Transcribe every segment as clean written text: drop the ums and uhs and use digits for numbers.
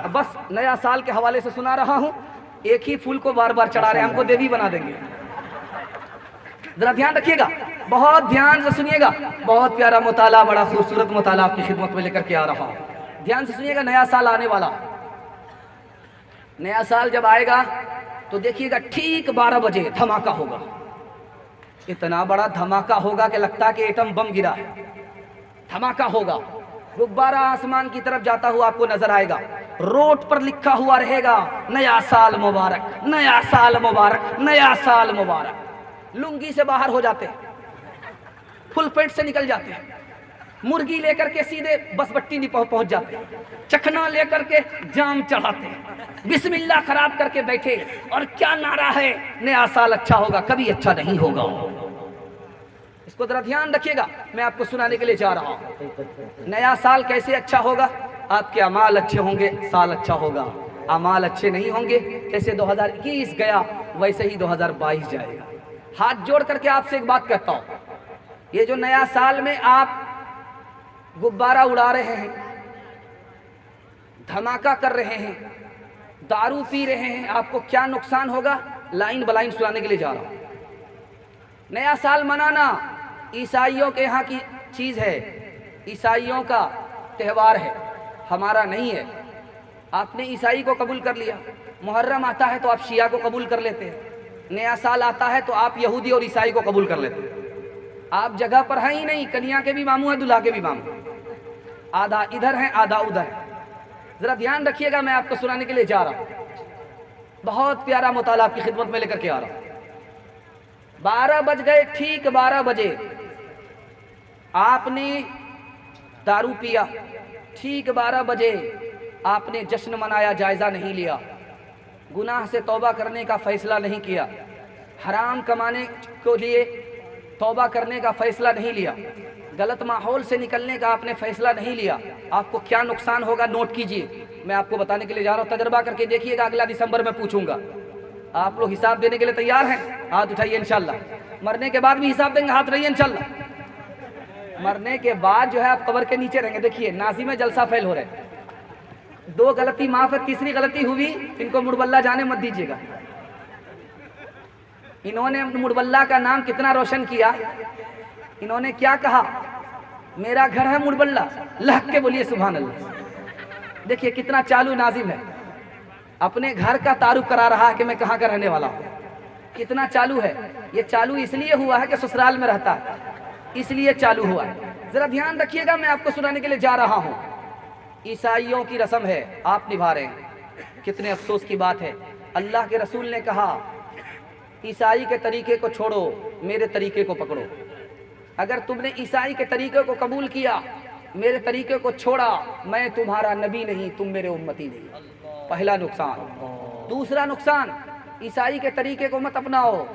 बस नया साल के हवाले से सुना रहा हूँ, एक ही फूल को बार बार चढ़ा रहे हैं, हमको देवी बना देंगे। जरा ध्यान रखिएगा, बहुत ध्यान से सुनिएगा, बहुत प्यारा मुताला, बड़ा खूबसूरत मुताला आपकी खिदमत में लेकर के आ रहा हूँ। ध्यान से सुनिएगा, नया साल आने वाला। नया साल जब आएगा तो देखिएगा ठीक 12 बजे धमाका होगा। इतना बड़ा धमाका होगा कि लगता है कि एटम बम गिरा है। धमाका होगा, गुब्बारा आसमान की तरफ जाता हुआ आपको नजर आएगा, रोड पर लिखा हुआ रहेगा नया साल मुबारक, नया साल मुबारक, नया साल मुबारक। लुंगी से बाहर हो जाते, फुल पेट से निकल जाते, मुर्गी लेकर के सीधे बस बट्टी नहीं पहुंच जाते, चखना लेकर के जाम चढ़ाते, बिस्मिल्लाह खराब करके बैठे, और क्या नारा है, नया साल अच्छा होगा, कभी अच्छा नहीं होगा। इसको जरा ध्यान रखिएगा, मैं आपको सुनाने के लिए जा रहा हूं। नया साल कैसे अच्छा होगा? आपके अमाल अच्छे होंगे, साल अच्छा होगा। अमाल अच्छे नहीं होंगे, जैसे 2021 गया वैसे ही 2022 जाएगा। हाथ जोड़ करके आपसे एक बात कहता हूं, ये जो नया साल में आप गुब्बारा उड़ा रहे हैं, धमाका कर रहे हैं, दारू पी रहे हैं, आपको क्या नुकसान होगा? लाइन बलाइन सुनाने के लिए जा रहा हूं। नया साल मनाना ईसाइयों के यहाँ की चीज है, ईसाइयों का त्यौहार है, हमारा नहीं है। आपने ईसाई को कबूल कर लिया, मुहर्रम आता है तो आप शिया को कबूल कर लेते हैं, नया साल आता है तो आप यहूदी और ईसाई को कबूल कर लेते हैं। आप जगह पर हैं ही नहीं, कन्या के भी मामू हैं, दुल्हा के भी मामू, आधा इधर है आधा उधर है। जरा ध्यान रखिएगा, मैं आपको सुनाने के लिए जा रहा हूं, बहुत प्यारा मुताला आपकी खिदमत में लेकर के आ रहा हूं। 12 बज गए, ठीक 12 बजे आपने दारू पिया, ठीक 12 बजे आपने जश्न मनाया, जायजा नहीं लिया, गुनाह से तौबा करने का फैसला नहीं किया, हराम कमाने को लिए तौबा करने का फैसला नहीं लिया, गलत माहौल से निकलने का आपने फैसला नहीं लिया, आपको क्या नुकसान होगा नोट कीजिए। मैं आपको बताने के लिए जा रहा हूँ, तजर्बा करके देखिएगा, अगला दिसंबर में पूछूंगा। आप लोग हिसाब देने के लिए तैयार हैं? हाथ उठाइए इंशाल्लाह। मरने के बाद भी हिसाब देंगे, हाथ रहिए इंशाल्लाह। मरने के बाद जो है आप कब्र के नीचे रहेंगे। देखिए नाजी में जलसा फैल हो रहे हैं, 2 गलती माफ है, तीसरी गलती हुई, इनको मुड़बल्ला जाने मत दीजिएगा। इन्होंने मुड़बल्ला का नाम कितना रोशन किया। इन्होंने क्या कहा, मेरा घर है मुड़बल्ला, लहक के बोलिए सुभान अल्लाह। देखिए कितना चालू नाजिम है, अपने घर का तारुफ करा रहा है कि मैं कहाँ का रहने वाला हूँ, कितना चालू है। ये चालू इसलिए हुआ है कि ससुराल में रहता है, इसलिए चालू हुआ है। जरा ध्यान रखिएगा, मैं आपको सुनाने के लिए जा रहा हूँ। ईसाइयों की रस्म है, आप निभा रहे हैं, कितने अफसोस की बात है। अल्लाह के रसूल ने कहा ईसाई के तरीके को छोड़ो, मेरे तरीके को पकड़ो। अगर तुमने ईसाई के तरीके को कबूल किया, मेरे तरीके को छोड़ा, मैं तुम्हारा नबी नहीं, तुम मेरे उम्मती नहीं। पहला नुकसान। दूसरा नुकसान, ईसाई के तरीके को मत अपनाओ,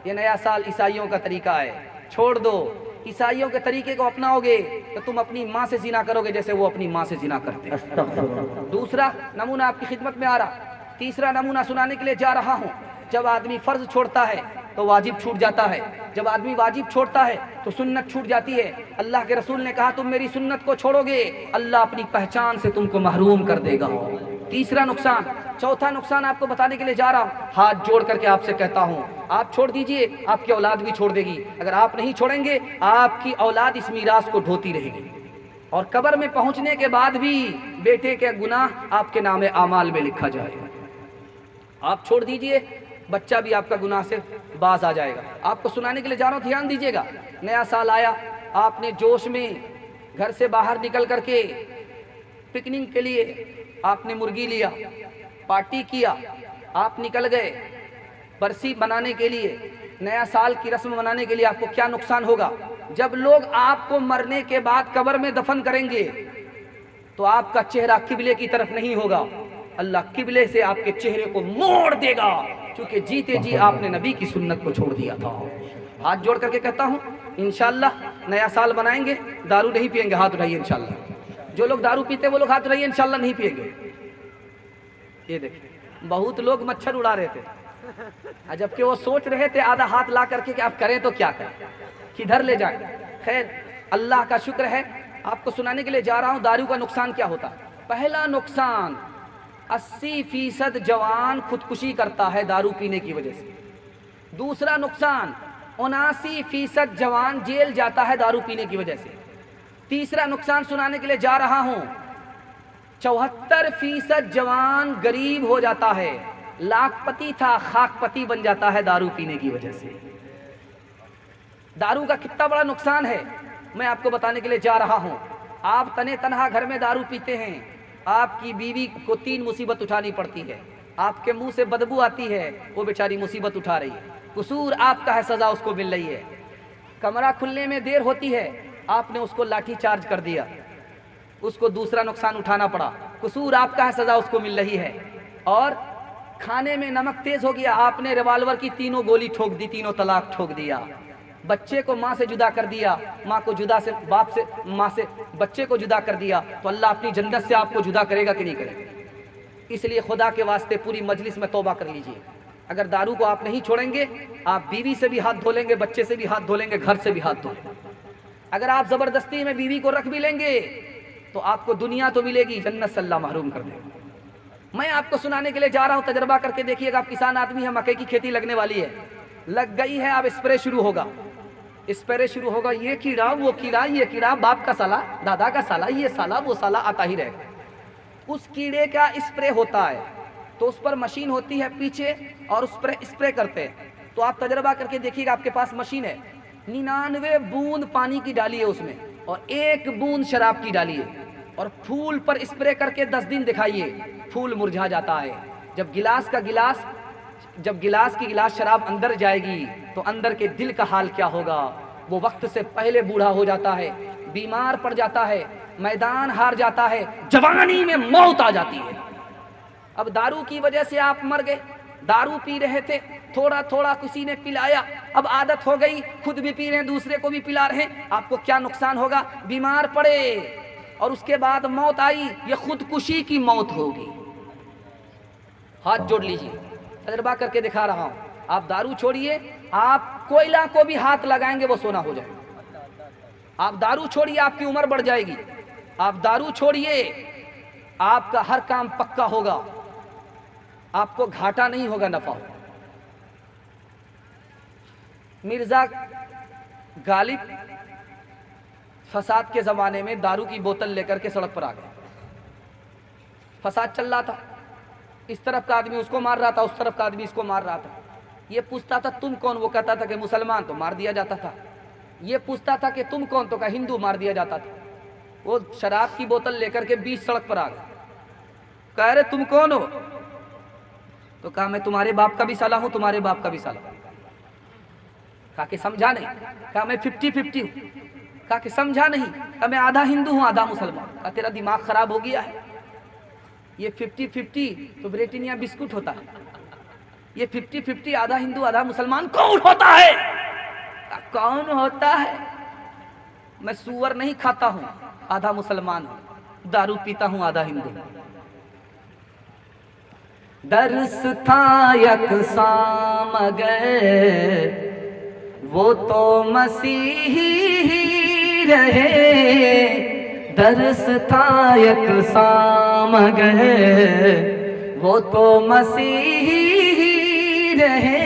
ये नया साल ईसाइयों का तरीका है, छोड़ दो। ईसाइयों के तरीके को अपनाओगे तो तुम अपनी माँ से जिना करोगे जैसे वो अपनी माँ से जिना करते हैं। दूसरा नमूना आपकी खिदमत में आ रहा। तीसरा नमूना सुनाने के लिए जा रहा हूँ। जब आदमी फर्ज छोड़ता है तो वाजिब छूट जाता है, जब आदमी वाजिब छोड़ता है तो सुन्नत छूट जाती है। अल्लाह के रसूल ने कहा तुम मेरी सुन्नत को छोड़ोगे, अल्लाह अपनी पहचान से तुमको महरूम कर देगा। तीसरा नुकसान। चौथा नुकसान आपको बताने के लिए जा रहा हूँ, हाथ जोड़ करके आपसे कहता हूँ, आप छोड़ दीजिए, आपकी औलाद भी छोड़ देगी। अगर आप नहीं छोड़ेंगे, आपकी औलाद इस मीरास को ढोती रहेगी, और कब्र में पहुंचने के बाद भी बेटे के गुनाह आपके नामे आमाल में लिखा जाएगा। आप छोड़ दीजिए, बच्चा भी आपका गुनाह से बाज आ जाएगा। आपको सुनाने के लिए जा रहा हूँ, ध्यान दीजिएगा। नया साल आया, आपने जोश में घर से बाहर निकल करके पिकनिक के लिए आपने मुर्गी लिया, पार्टी किया, आप निकल गए बरसी बनाने के लिए, नया साल की रस्म मनाने के लिए। आपको क्या नुकसान होगा? जब लोग आपको मरने के बाद कब्र में दफन करेंगे तो आपका चेहरा किबले की तरफ नहीं होगा, अल्लाह किबले से आपके चेहरे को मोड़ देगा, क्योंकि जीते जी आपने नबी की सुन्नत को छोड़ दिया था। हाथ जोड़ करके कहता हूँ, इंशाअल्लाह नया साल बनाएंगे, दारू नहीं पिएंगे। हाथ उठाइए इंशाअल्लाह। जो लोग दारू पीते वो लोग हाथ उठाइए, इंशाअल्लाह नहीं पिएंगे। ये देखिए बहुत लोग मच्छर उड़ा रहे थे, जबकि वो सोच रहे थे आधा हाथ ला करके कि आप करें तो क्या करें, किधर ले जाएं। खैर अल्लाह का शुक्र है, आपको सुनाने के लिए जा रहा हूँ दारू का नुकसान क्या होता है। पहला नुकसान, 80% جوان خودکشی کرتا ہے دارو پینے کی وجہ سے۔ دوسرا نقصان، 79% جوان جیل جاتا ہے دارو پینے کی وجہ سے۔ تیسرا نقصان سنانے کے لیے جا رہا ہوں، 74% جوان غریب ہو جاتا ہے، لاکھ پتی تھا خاک پتی بن جاتا ہے دارو پینے کی وجہ سے۔ دارو کا کتنا بڑا نقصان ہے میں آپ کو بتانے کے لیے جا رہا ہوں۔ آپ تنے تنہا گھر میں دارو پیتے ہیں، آپ کی بیوی کو 3 مصیبت اٹھانی پڑتی ہے، آپ کے منہ سے بدبو آتی ہے، وہ بیچاری مصیبت اٹھا رہی ہے، قصور آپ کا ہے، سزا اس کو مل رہی ہے۔ کمرہ کھلنے میں دیر ہوتی ہے، آپ نے اس کو لاٹھی چارج کر دیا، اس کو دوسرا نقصان اٹھانا پڑا، قصور آپ کا ہے، سزا اس کو مل رہی ہے۔ اور کھانے میں نمک تیز ہو گیا، آپ نے ریوالور کی 3 گولی ٹھوک دی، 3 طلاق ٹھوک دیا۔ بچے کو ماں سے جدا کر دیا، ماں کو جدا سے باپ سے، ماں سے بچے کو جدا کر دیا، تو اللہ اپنی جنت سے آپ کو جدا کرے گا کہ نہیں کرے گا؟ اس لیے خدا کے واسطے پوری مجلس میں توبہ کر لیجئے۔ اگر دارو کو آپ نہیں چھوڑیں گے، آپ بیوی سے بھی ہاتھ دھو لیں گے، بچے سے بھی ہاتھ دھو لیں گے، گھر سے بھی ہاتھ دھو لیں گے۔ اگر آپ زبردستی میں بیوی کو رکھ بھی لیں گے تو آپ کو دنیا تو ملے گی، جنت سے اللہ محروم کر دے گا۔ میں آپ کو سنانے کے لیے جا رہا ہوں، تجربہ کر کے دیکھیے گا۔ آپ کسان آدمی ہیں، مکئی کی کھیتی لگنے والی ہے، لگ گئی ہے، اب اسپرے شروع ہوگا، اسپرے شروع ہوگا، یہ کیڑا وہ کیڑا، یہ کیڑا باپ کا سالا، دادا کا سالا، یہ سالا وہ سالا آتا ہی رہے گا۔ اس کیڑے کا اسپرے ہوتا ہے تو اس پر مشین ہوتی ہے پیچھے، اور اس پر اسپرے کرتے ہیں۔ تو آپ تجربہ کر کے دیکھیے گا، آپ کے پاس مشین ہے، 99 بوند پانی کی ڈالی ہے اس میں، اور 1 بوند شراب کی ڈالی ہے، اور پھول پر اسپرے کر کے 10 دن دکھائیے، پھول مرجھا جاتا ہے۔ جب گلاس کی گلاس شراب اندر جائے گی تو اندر کے دل کا حال کیا ہوگا؟ وہ وقت سے پہلے بوڑھا ہو جاتا ہے، بیمار پڑ جاتا ہے، میدان ہار جاتا ہے، جوانی میں موت آ جاتی ہے۔ اب دارو کی وجہ سے آپ مر گئے، دارو پی رہے تھے، تھوڑا تھوڑا کسی نے پلایا، اب عادت ہو گئی، خود بھی پی رہے ہیں، دوسرے کو بھی پلا رہے ہیں، آپ کو کیا نقصان ہوگا؟ بیمار پڑے اور اس کے بعد موت آئی، یہ خودکشی کی موت ہوگی۔ ہاتھ جوڑ لیجیے، تجربہ کر کے دکھا رہا ہوں۔ آپ دارو چھوڑیے، آپ کوئلہ کو بھی ہاتھ لگائیں گے وہ سونا ہو جائے گا۔ آپ دارو چھوڑیے، آپ کی عمر بڑھ جائے گی۔ آپ دارو چھوڑیے، آپ کا ہر کام پکا ہوگا، آپ کو گھاٹا نہیں ہوگا، نفع ہوگا۔ مرزا غالب فساد کے زمانے میں دارو کی بوتل لے کر کے سڑک پر آ گئے، فساد چل رہا تھا، اس طرف کا آدمی اس کو مار رہا تھا، اس طرف کا آدمی اس کو مار رہا تھا۔ یہ پوچھتا تھا تم کون؟ وہ کہتا تھا کہ مسلمان، تو مار دیا جاتا تھا۔ یہ پوچھتا تھا کہ تم کون؟ تو کہا ہندو، مار دیا جاتا تھا۔ وہ شراب کی بوتل لے کر کے بیچ سڑک پر آ گئے، کہہ رہے تم کون ہو؟ تو کہا میں تمہارے باپ کا بھی سالا ہوں، تمہارے باپ کا بھی سالا ہوں۔ کہا کہ سمجھا نہیں؟ کہا میں 50-50 ہوں۔ کہا کہ سمجھا نہیں؟ کہا میں آدھا ہندو ہوں آدھا مسلمان۔ کہا تیرا دماغ خراب ہو گیا ہے، یہ 50-50 تو بریٹینیا بسکٹ ہوتا ہے، یہ 50-50 آدھا ہندو آدھا مسلمان کون ہوتا ہے؟ کون ہوتا ہے؟ میں سور نہیں کھاتا ہوں، آدھا مسلمان ہوں، دارو پیتا ہوں، آدھا ہندو۔ درس تھا یکساں مگر وہ تو مسیحی ہی رہے، درس تھا یکساں مگر وہ تو مسیحی ہی رہے،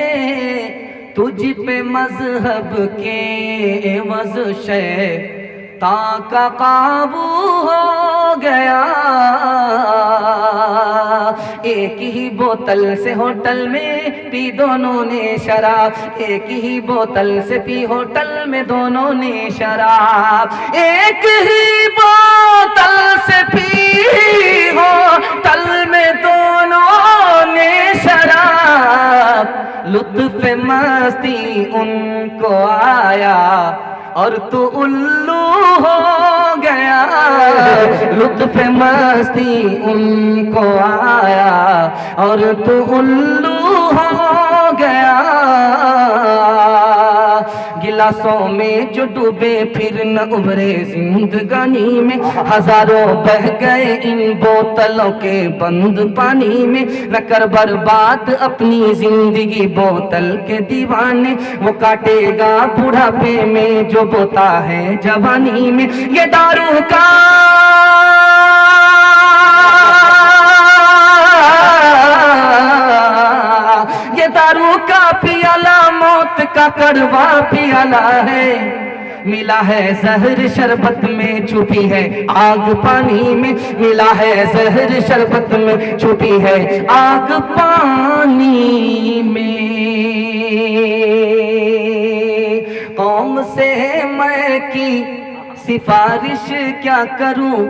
تجھ پہ مذہب کے عوض شیطان کا قابو ہو گیا۔ ایک ہی بوتل سے ہوٹل میں پی دونوں نے شراب، ایک ہی بوتل سے پی ہوٹل میں دونوں نے شراب، ایک ہی بوتل سے پی ہوٹل میں دونوں نے شراب، لطف مستی ان کو آیا اور تو الو ہو گیا، لطف مستی ان کو آیا اور تو الو ہو گیا۔ گلاسوں میں جو ڈوبے پھر نہ ابھرے زندگانی میں، ہزاروں بہ گئے ان بوتلوں کے بند پانی میں، نہ کر برباد اپنی زندگی بوتل کے دیوانے، وہ کاٹے گا بڑھاپے میں جو بوتا ہے جوانی میں۔ یہ دارو کا کا کڑوا پیالہ ہے، ملا ہے زہر شربت میں چھپی ہے آگ پانی میں، ملا ہے زہر شربت میں چھپی ہے آگ پانی میں۔ قوم سے میں کی سفارش کیا کروں،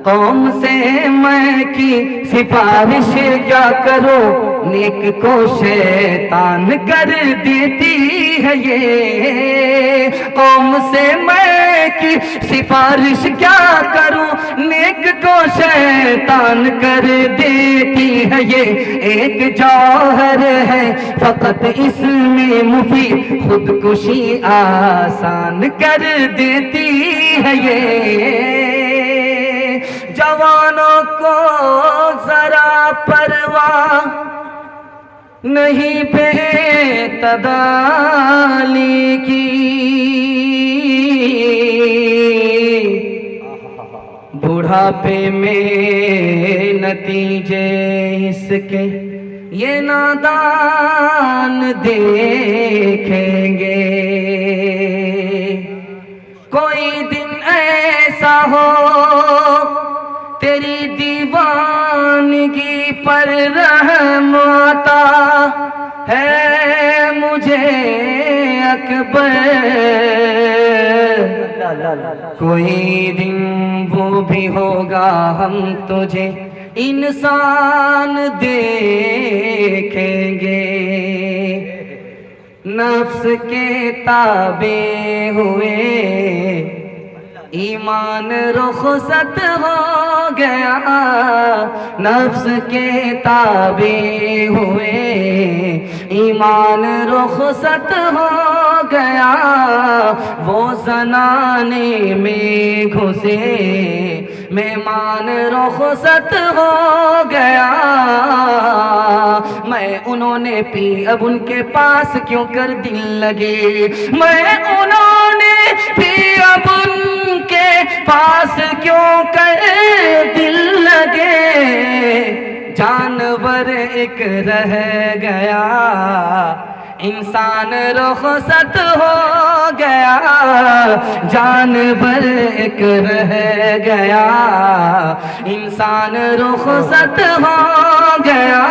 قوم سے میں کی سفارش کیا کروں، نیک کو شیطان کر دیتی ہے یہ۔ قوم سے میں کی سفارش کیا کروں، نیک کو شیطان کر دیتی ہے یہ۔ ایک جوہر ہے فقط اس میں مفید، خودکشی آسان کر دیتی ہے یہ۔ جوانوں کو ذرا پرواہ نہیں بے تدالی کی، بڑھاپے میں نتیجے اس کے یہ نادان دیکھیں گے۔ کوئی دن ایسا ہو تیری دیوانگی پر رحم آتا ہے مجھے اکبر، کوئی دن وہ بھی ہوگا ہم تجھے انسان دیکھیں گے۔ نفس کے تابع ہوئے ایمان رخصت ہو گیا، نفس کے تابع ہوئے ایمان رخصت ہو گیا، وہ زنانے میں گھسے مہمان رخصت ہو گیا۔ میں انہوں نے پی اب ان کے پاس کیوں کر دل لگے، میں انہوں نے پی اب ان کے پاس کیوں کر دل لگے، جانور ایک رہ گیا انسان رخصت ہو گیا، جانور ایک رہ گیا انسان رخصت ہو گیا۔